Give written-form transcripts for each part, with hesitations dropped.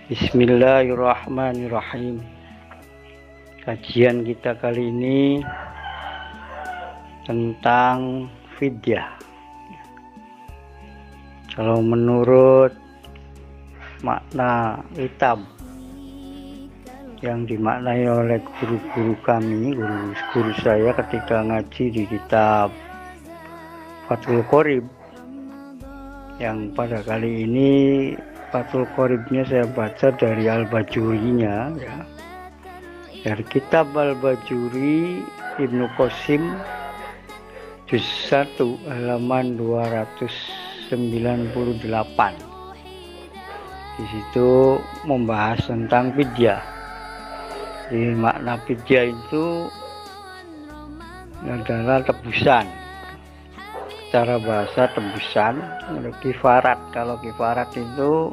Bismillahirrahmanirrahim. Kajian kita kali ini tentang fidyah. Kalau menurut makna kitab yang dimaknai oleh guru-guru kami, guru saya ketika ngaji di kitab Fathul Qorib, yang pada kali ini Fathul Qoribnya saya baca dari Al-Bajurinya, ya. Dari kitab Al-Bajuri Ibnu Qasim juz 1 halaman 298. Di situ membahas tentang fidyah. Jadi makna fidyah itu adalah tebusan. Secara bahasa tebusan, kifarat. Kalau kifarat itu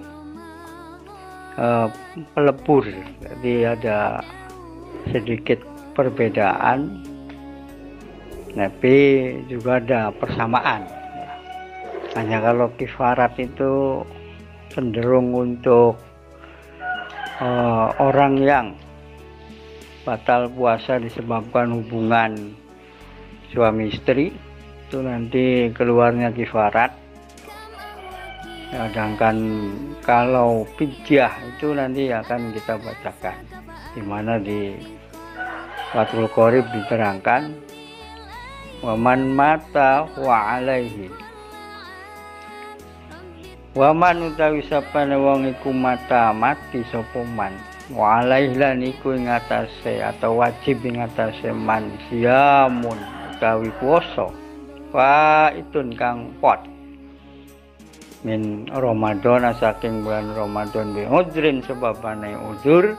pelebur, jadi ada sedikit perbedaan, tapi juga ada persamaan. Hanya kalau kifarat itu cenderung untuk orang yang batal puasa disebabkan hubungan suami istri, itu nanti keluarnya kifarat. Sedangkan kalau fidyah itu nanti akan kita bacakan, di mana di Fathul Qorib diterangkan waman mata wa alaihi, waman utawi sapane wong iku mati sapa man wa alaihi lan iku ing atase atau wajib ing atase man siamun utawi puasa wa itun kang pot min Ramadan saking bulan Ramadan bi udrin sebabane udzur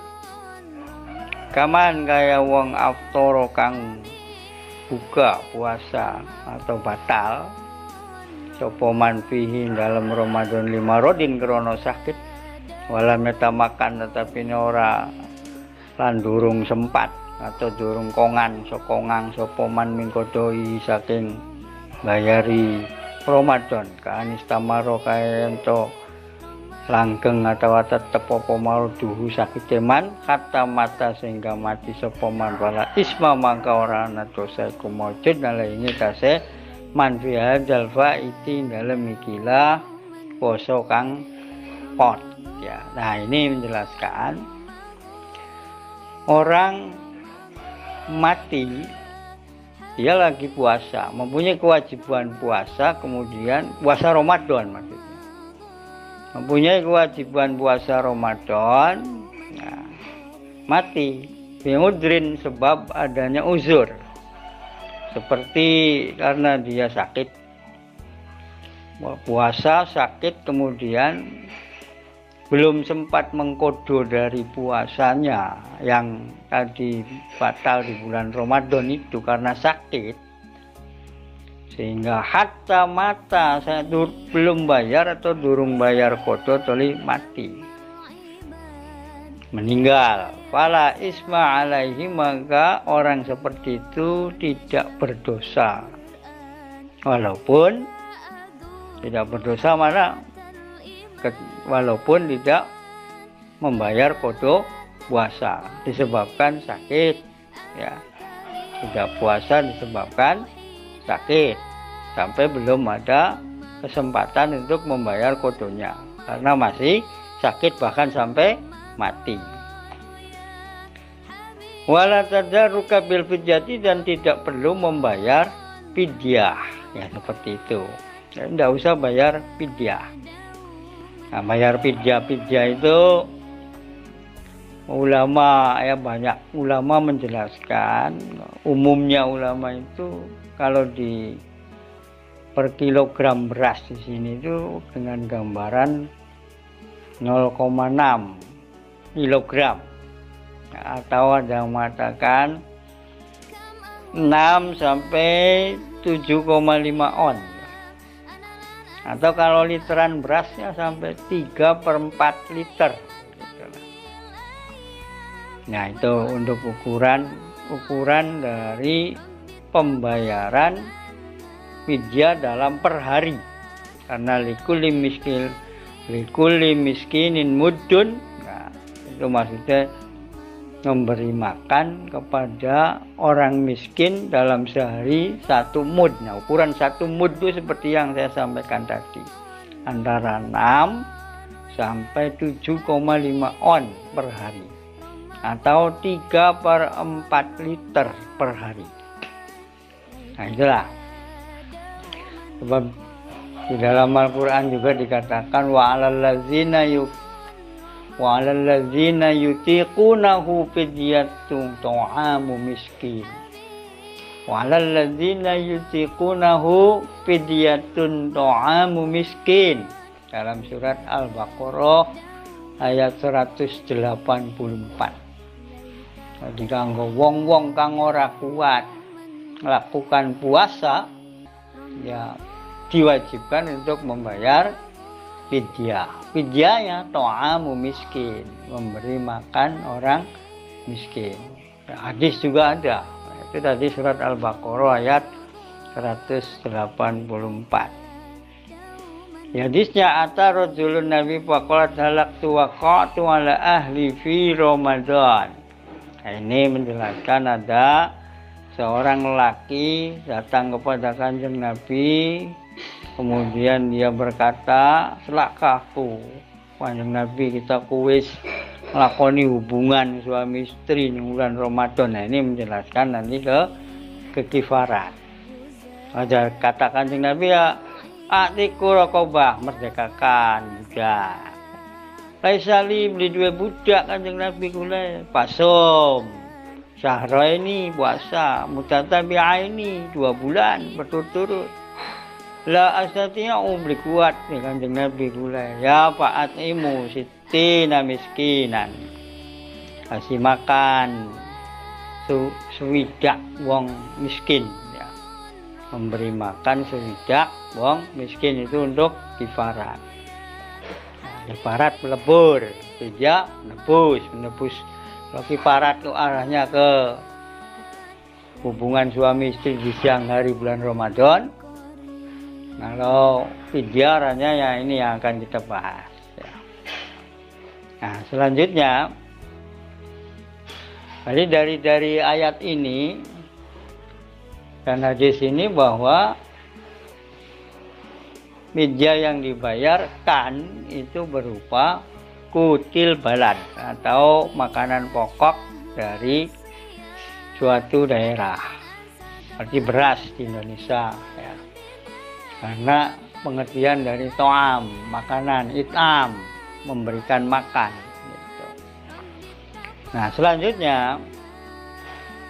kaman kaya wong aftoro kang buka puasa atau batal sapa man fihi dalam Ramadan lima rodin krana sakit wala metamakan tetapi ora lan durung sempat atau durung kongan sokongang sapa man mingkodoi saking bayari Ramadan kan istamaro kaya ento langgeng atau tetep apa mau duhu sakit man kata mata sehingga mati sapa man wala isma mangka ora ana dosa iku maujud nalai tase man fi hadzal faiti dalem ikilah poso kang pot, ya. Nah, ini menjelaskan orang mati, dia lagi puasa, mempunyai kewajiban puasa, kemudian puasa Ramadan maksudnya, mempunyai kewajiban puasa Ramadan, nah, mati biudrin sebab adanya uzur, seperti karena dia sakit puasa, sakit, kemudian belum sempat mengkodo dari puasanya yang tadi batal di bulan Ramadan itu karena sakit, sehingga hatta mata saya belum bayar atau durung bayar kodo toli mati meninggal fala isma alaihi, maka orang seperti itu tidak berdosa, walaupun tidak berdosa mana walaupun tidak membayar kodo puasa disebabkan sakit, ya. Tidak puasa disebabkan sakit sampai belum ada kesempatan untuk membayar kodonya karena masih sakit bahkan sampai mati. Wala tadarruka bil fidyati, dan tidak perlu membayar fidyah, ya seperti itu. Ya, tidak usah bayar fidyah. Nah, bayar fidyah itu ulama, ya, banyak ulama menjelaskan, umumnya ulama itu kalau di per kilogram beras di sini itu dengan gambaran 0,6 kilogram, atau ada yang mengatakan 6 sampai 7,5 on, atau kalau literan berasnya sampai 3/4 liter. Nah, itu untuk ukuran dari pembayaran fidyah dalam per hari, karena likulli miskinin mudun. Nah, itu maksudnya memberi makan kepada orang miskin dalam sehari 1 mud. Nah, ukuran 1 mud itu seperti yang saya sampaikan tadi, antara 6 sampai 7,5 on per hari, atau 3/4 liter per hari. Nah, itulah sebab di dalam Al-Quran juga dikatakan wa 'alal ladzina yutiqunahu fidyatun ta'amu miskin. Wa 'alal ladzina yutiqunahu fidyatun ta'amu miskin. Dalam surat Al-Baqarah ayat 184. Jadi kanggo wong-wong kang ora kuat melakukan puasa, ya diwajibkan untuk membayar fidyah. Fidyahnya ta'amu miskin, memberi makan orang miskin. Nah, hadis juga ada. Itu tadi surat Al-Baqarah ayat 184. Hadisnya ata rajulun nabi faqalat halaktu waqa'tu ala ahli fi Ramadan. Nah, ini menjelaskan ada seorang lelaki datang kepada Kanjeng Nabi, kemudian dia berkata, "Celakaku, Kanjeng Nabi, kita kuwis melakoni hubungan suami istri di bulan Ramadan." Nah, ini menjelaskan nanti ke kekifaran. Ada kata Kanjeng Nabi, ya atiku raqabah, merdekakan budak. Laisali beli 2 budak Kanjeng Nabi kula, pasum. Syahra ini puasa, mutatabi'ah ini 2 bulan berturut-turut. La astati'u beli kuat nih Kanjeng Nabi kula. Ya fa'atimu sittina miskinan. Kasih makan sewidak wong miskin, ya. Memberi makan sewidak wong miskin itu untuk kifarat. Kifarat melebur, tidak menebus. Kalau kifarat itu arahnya ke hubungan suami istri di siang hari bulan Ramadan. Kalau fidyah arahnya ya ini yang akan kita bahas, ya. Nah, selanjutnya, jadi dari ayat ini dan hadis ini bahwa fidyah yang dibayarkan itu berupa kutil balad atau makanan pokok dari suatu daerah, seperti beras di Indonesia, ya. Karena pengertian dari to'am, makanan, itam, memberikan makan, gitu. Nah, selanjutnya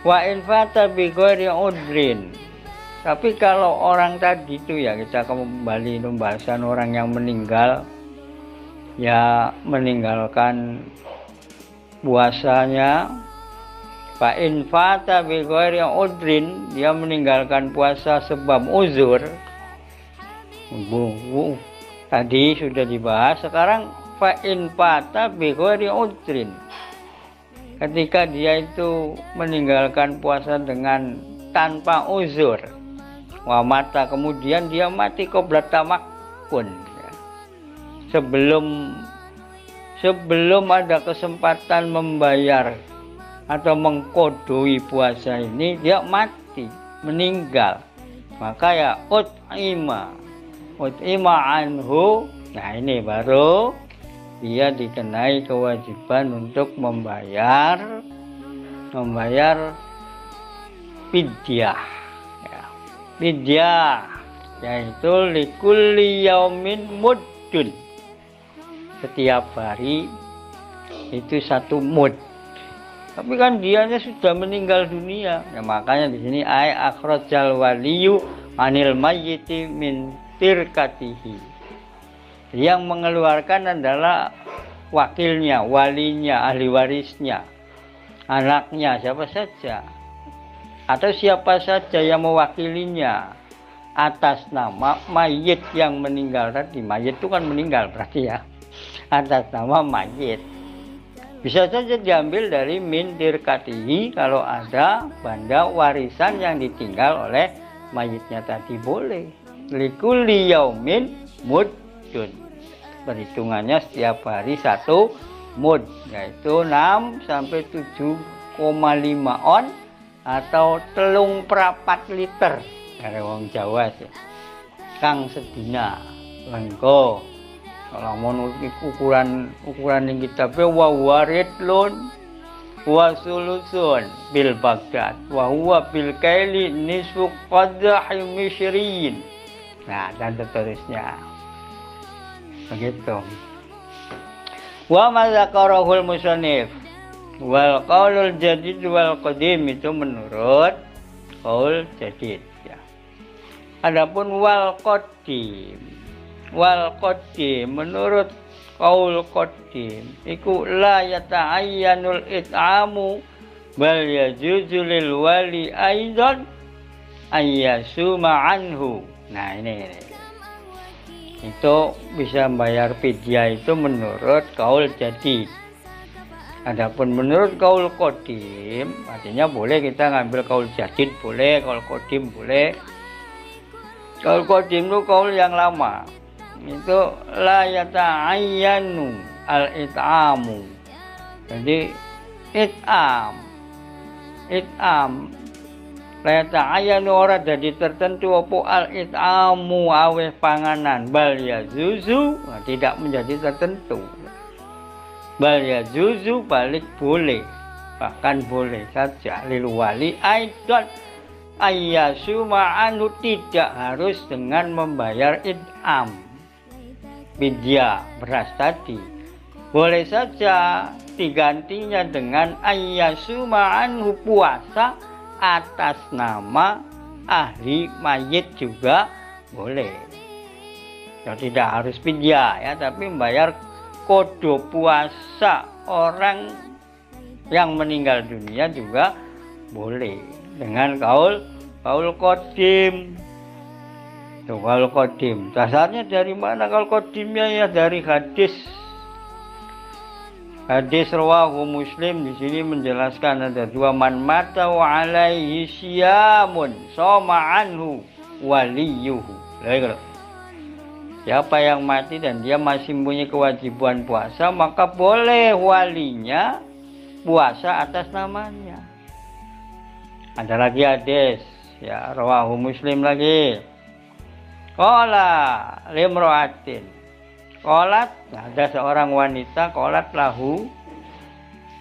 wa in fata bi ghairi udrin. Tapi kalau orang tadi itu, ya, kita kembali pembahasan orang yang meninggal, ya meninggalkan puasanya. Fa in fata bi ghairi udrin, dia meninggalkan puasa sebab uzur. Tadi sudah dibahas, sekarang fa in fata bi ghairi udrin. Ketika dia itu meninggalkan puasa dengan tanpa uzur, wa mata, kemudian dia mati qabla tamakkun, ya. Sebelum ada kesempatan membayar atau mengkodoi puasa ini, dia mati, meninggal, maka ya ut'ima anhu. Nah, ini baru dia dikenai kewajiban untuk membayar fidyah, ya. Fidyah yaitu likulli yaumin muddun, setiap hari itu 1 mud. Tapi kan dianya sudah meninggal dunia, ya, makanya di sini ay akhrajal waliyu anil mayyiti min tirkatihi. Yang mengeluarkan adalah wakilnya, walinya, ahli warisnya, anaknya, siapa saja, atau siapa saja yang mewakilinya atas nama mayit yang meninggal tadi. Mayit itu kan meninggal berarti, ya, atas nama mayit. Bisa saja diambil dari min tirkatihi kalau ada benda warisan yang ditinggal oleh mayitnya tadi, boleh. Likulli yaumin muddun, perhitungannya setiap hari 1 mud, yaitu 6 sampai 7,5 on atau 3/4 liter dari wong Jawa sih. Kang sedina lengko. Kalau mau ukuran yang kita wa warid lun wa sulusun bil Baghdad wa huwa bil kaili nisfu qadah mishrin. Nah, dan seterusnya. Begitu. Wa ma zakarahul musannif wal qaulul jadid wal qadim itu menurut qaul jadid ya. Adapun wal qadim menurut qaul qadim iku la yata'ayyanul it'amu bal yajuzu lil wali aidan ayyasuma anhu. Nah, ini itu bisa bayar fidyah itu menurut qaul jadid. Adapun menurut qaul qadim artinya boleh kita ngambil qaul jadid, boleh qaul qadim boleh. Qaul qadim itu qaul yang lama. Itu la yata'ayyanu al-it'amu. Jadi it'am la yata'ayyanu ora dadi tertentu apa al-it'amu aweh panganan bal yazuzu, tidak menjadi tertentu. Bal yazuzu balik boleh, bahkan boleh saja lil wali aidan ayyasuma anu, tidak harus dengan membayar id'am fidyah beras tadi, boleh saja digantinya dengan ayyasuma anhu, puasa atas nama ahli mayit juga boleh. Ya, tidak harus fidyah ya, tapi membayar kodo puasa orang yang meninggal dunia juga boleh dengan qaul qadim. Tuh, qaul qadim dasarnya dari mana qaul qadimnya? Ya dari hadis rawahu Muslim. Di sini menjelaskan ada dua, man mata wa alaihi siyamun soma anhu waliyuhu. Siapa yang mati dan dia masih mempunyai kewajiban puasa, maka boleh walinya puasa atas namanya. Ada lagi hadis ya rawahu Muslim lagi. Qala limra'atin. Qalat, ada seorang wanita qalat lahu,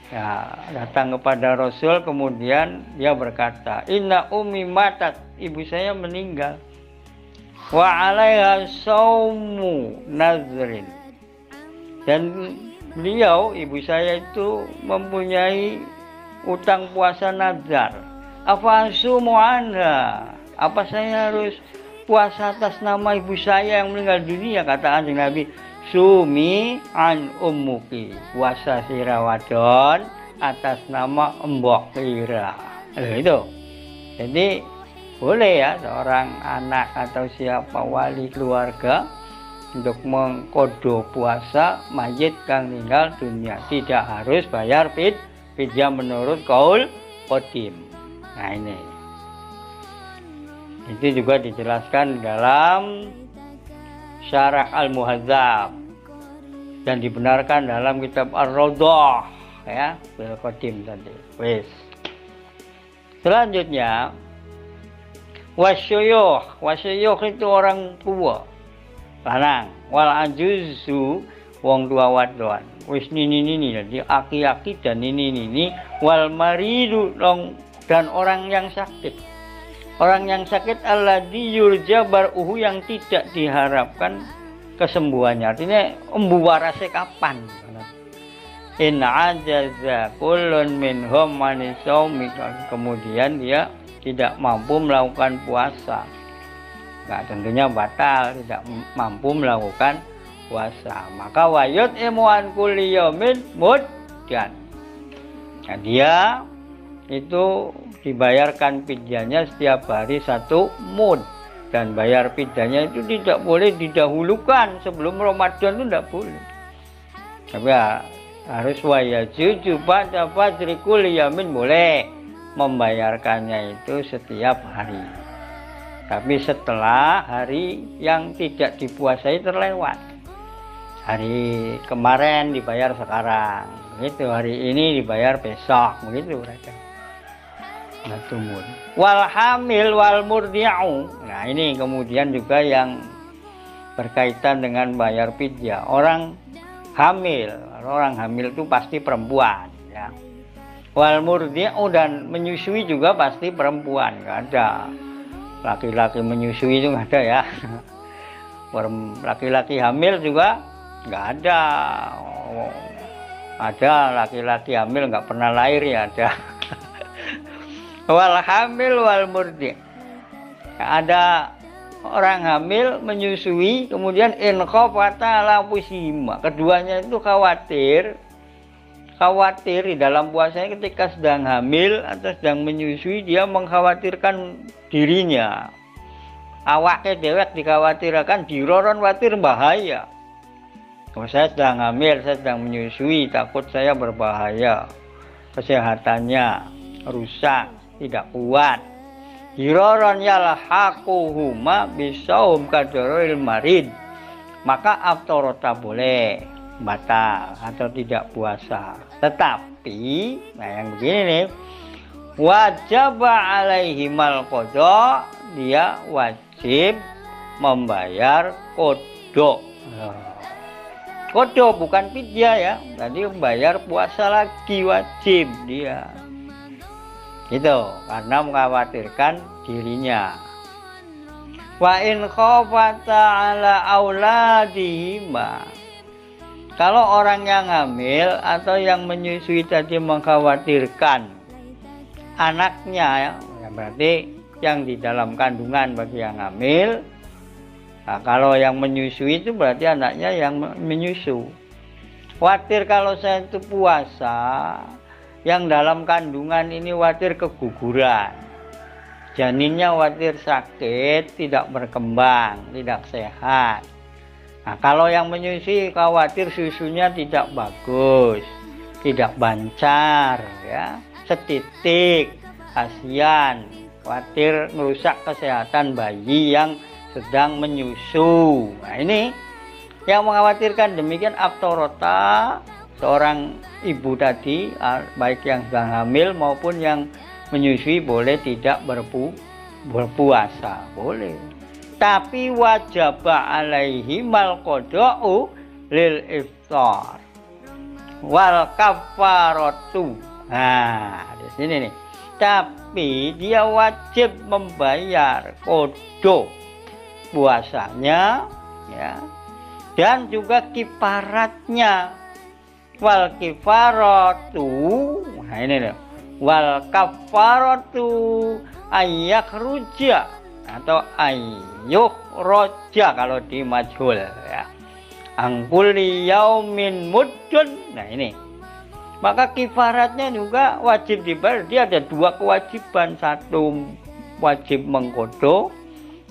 ya datang kepada Rasul, kemudian dia berkata, inna ummi matat, ibu saya meninggal, wa alaiha saumu nazrin, dan beliau ibu saya itu mempunyai utang puasa nazar, apa asumu anha, apa saya harus puasa atas nama ibu saya yang meninggal dunia? Kata Kanjeng Nabi, sumi an ummuki, puasa sira wadon atas nama embok ira. Itu. Jadi boleh ya seorang anak atau siapa wali keluarga untuk mengkodo puasa mayit kang meninggal dunia, tidak harus bayar fidyah menurut qaul qadim. Nah, ini itu juga dijelaskan dalam Syarah Al-Muhadzab dan dibenarkan dalam kitab Ar-Raudhah ya, bil qadim tadi. Wes. Selanjutnya wasyuyukh itu orang tua lanang, wal ajuzu wong tua wadon, wis nini jadi aki-aki dan nini wal maridu dan orang yang sakit. Orang yang sakit alladzi yurja baruhu, yang tidak diharapkan kesembuhannya. Artinya embu warase kapan. In ajaza kullun minhum manisaumi, kemudian dia tidak mampu melakukan puasa. Nah, tentunya batal, tidak mampu melakukan puasa. Maka wayut imuan kulli yaumin muddan. Nah, dia itu dibayarkan fidyahnya setiap hari 1 mud, dan bayar fidyahnya itu tidak boleh didahulukan sebelum Ramadan, itu tidak boleh. Tapi ya, harus wayajuju pada fajri kulli yamin, boleh membayarkannya itu setiap hari, tapi setelah hari yang tidak dipuasai terlewat. hari kemarin dibayar sekarang, begitu. Hari ini dibayar besok, begitu mereka. Wal hamil wal murdi'u. Nah, ini kemudian juga yang berkaitan dengan bayar fidyah. Orang hamil itu pasti perempuan, ya. Wal murdi'u, dan menyusui juga pasti perempuan, nggak ada laki-laki menyusui, itu nggak ada ya. Laki-laki hamil juga nggak ada. Ada laki-laki hamil nggak pernah lahir, ya ada. Wal hamil wal murdi', ada orang hamil menyusui kemudian inqafata ala pusima, keduanya itu khawatir di dalam puasanya ketika sedang hamil atau sedang menyusui, dia mengkhawatirkan dirinya, awaknya dewek dikhawatirkan, diroron watir bahaya. Kalau saya sedang hamil, saya sedang menyusui, takut saya berbahaya, kesehatannya rusak, tidak kuat. Diroron yalhaquhuma bisaum kadoril marid, maka aftorota boleh batal atau tidak puasa. Tetapi, nah yang begini nih, wajib alaihimal qada, dia wajib membayar qada. Qada bukan fidyah ya, tadi membayar puasa lagi wajib dia. Gitu, karena mengkhawatirkan dirinya. Wa in khafata ala auladihima, kalau orang yang hamil atau yang menyusui tadi mengkhawatirkan anaknya, ya berarti yang di dalam kandungan bagi yang hamil. Nah, kalau yang menyusui itu berarti anaknya yang menyusu. Khawatir kalau saya itu puasa, yang dalam kandungan ini khawatir keguguran, janinnya khawatir sakit, tidak berkembang, tidak sehat. Nah, kalau yang menyusui khawatir susunya tidak bagus, tidak bancar, ya, setitik, kasihan, khawatir merusak kesehatan bayi yang sedang menyusu. Nah, ini yang mengkhawatirkan demikian aftorota, seorang ibu tadi, baik yang sedang hamil maupun yang menyusui, boleh tidak berpuasa, boleh. Tapi wajib alaihimal qada'u lil iftar wal kafaratu. Nah, di sini nih. Tapi dia wajib membayar qada puasanya, ya, dan juga kifaratnya. Wal kifaratu, nah ini loh, wal kafaratu ayak ruja atau ayuh roja kalau di majhul, ya, angkuli yaumin mudun. Nah ini, maka kifaratnya juga wajib dibayar. Dia ada dua kewajiban, satu wajib mengkodo,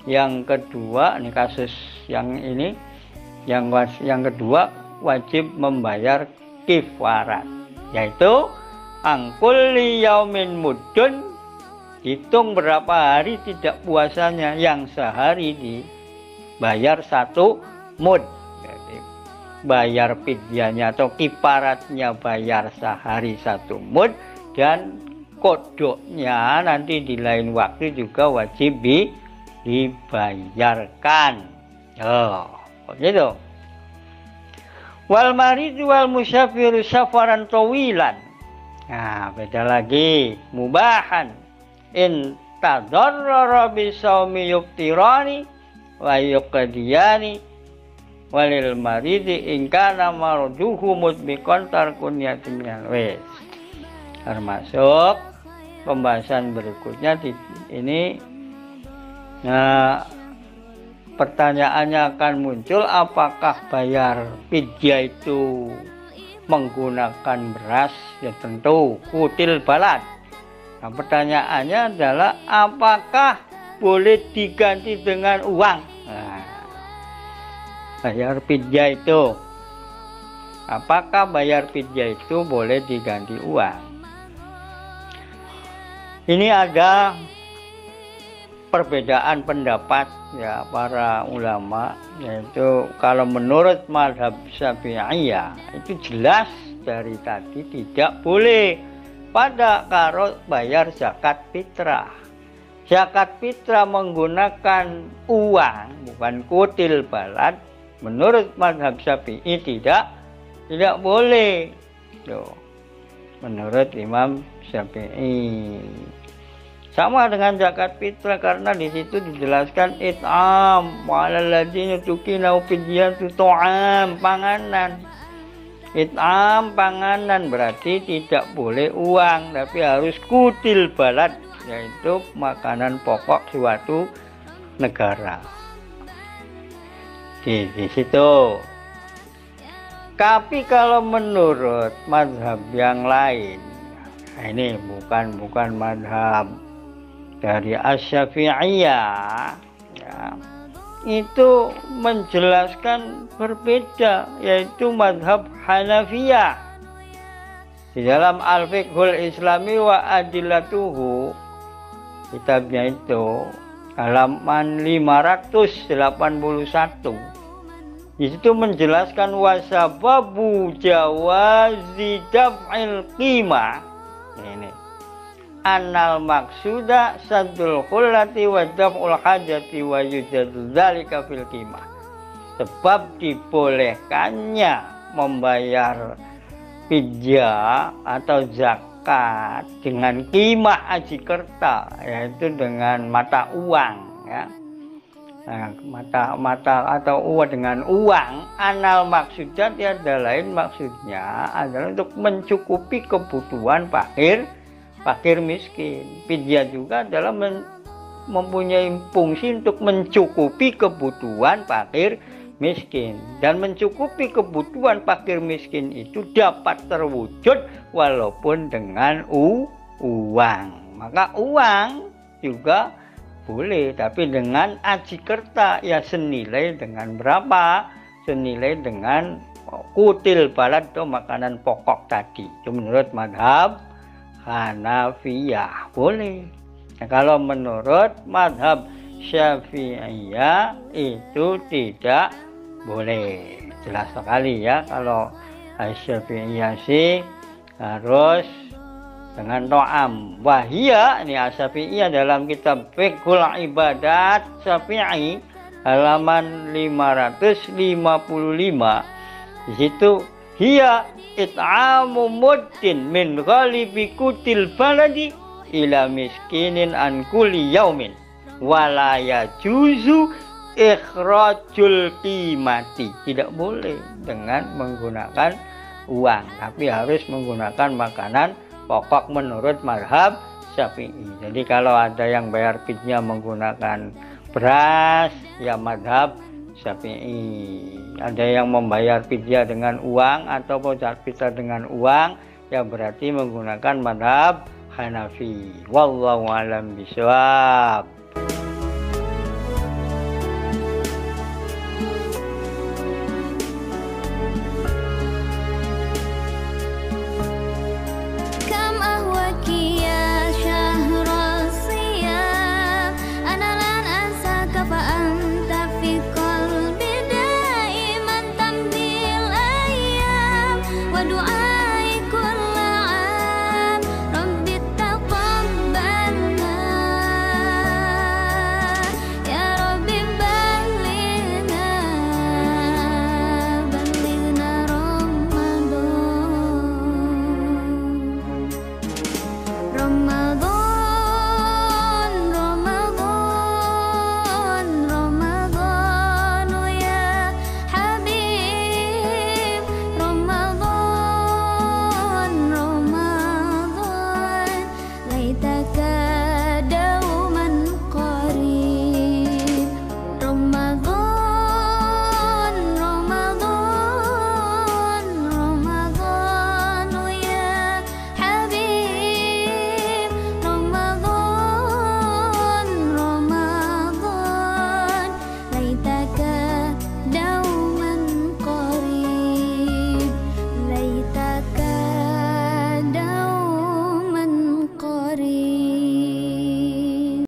yang kedua, ini kasus yang ini, yang kedua wajib membayar kifarat, yaitu angkuli yaumin mudun, hitung berapa hari tidak puasanya, yang sehari dibayar 1 mud. Jadi bayar fidyahnya atau kifaratnya bayar sehari 1 mud, dan kodoknya nanti di lain waktu juga wajib dibayarkan. Oh, begitu. Wal marid wal musyafiru safaran tawilan. Nah, beda lagi. Mubahan in tadarrara bi shaumi yuftirani wa yuqdiyani walil maridi in kana marduhu mutbiqan tarkun yatimil wis. Termasuk pembahasan berikutnya ini. Nah, pertanyaannya akan muncul, apakah bayar fidyah itu menggunakan beras? Ya tentu, kutil balad. Nah, pertanyaannya adalah apakah boleh diganti dengan uang? Nah, bayar fidyah itu, apakah bayar fidyah itu boleh diganti uang? Ini ada perbedaan pendapat ya para ulama, yaitu kalau menurut mazhab Syafi'iyah itu jelas dari tadi tidak boleh pada karo bayar zakat fitrah. Zakat fitrah menggunakan uang bukan kutil balad, menurut mazhab Syafi'i tidak boleh. Tuh, menurut Imam Syafi'i. Sama dengan zakat fitrah karena di situ dijelaskan it'am walal ladzina tuqina fidyatu ta'am, panganan. It'am panganan berarti tidak boleh uang tapi harus kutil balad, yaitu makanan pokok suatu negara. Di situ. Tapi kalau menurut mazhab yang lain, ini bukan mazhab dari Asy-Syafi'iyah ya, itu menjelaskan berbeda, yaitu mazhab Hanafiyah. Di dalam Al-Fiqhul Islami wa Adillatuhu, kitabnya itu halaman 581, di situ menjelaskan wasababu jawazi daf'il qimah ini annal maksuda saddul khullati wa daf'ul hajati wa yujadu dzalika fil qimah. Sebab dibolehkannya membayar fidyah atau zakat dengan qimah ajikerta, yaitu dengan mata uang ya. Nah, mata atau uang dengan uang, anal maksudnya tiada lain maksudnya adalah untuk mencukupi kebutuhan fakir miskin. Fidyah juga adalah mempunyai fungsi untuk mencukupi kebutuhan fakir miskin, dan mencukupi kebutuhan fakir miskin itu dapat terwujud walaupun dengan uang. Maka uang juga boleh, tapi dengan ajikerta ya senilai dengan berapa? Senilai dengan kutil balad atau makanan pokok tadi. Itu menurut mazhab Hanafiyah boleh. Nah, kalau menurut mazhab Syafi'iyah itu tidak boleh. Jelas sekali ya, kalau Syafi'iyah sih harus dengan to'am. Wahia ini Syafi'iyah dalam kitab Fiqhul Ibadat Syafi'i halaman 555. Di situ hiya it'amu muddin min ghalibi kutil baladi ila miskinin an kulli yaumin wala yajuzu ikhrajul qimati. Tidak boleh dengan menggunakan uang, tapi harus menggunakan makanan pokok menurut mazhab Syafi'i. Jadi kalau ada yang bayar fidyah menggunakan beras ya mazhab Syafi'i. Ada yang membayar fidyah dengan uang atau zakat fitrah dengan uang ya berarti menggunakan mazhab Hanafi. Wallahu a'lam bishawab.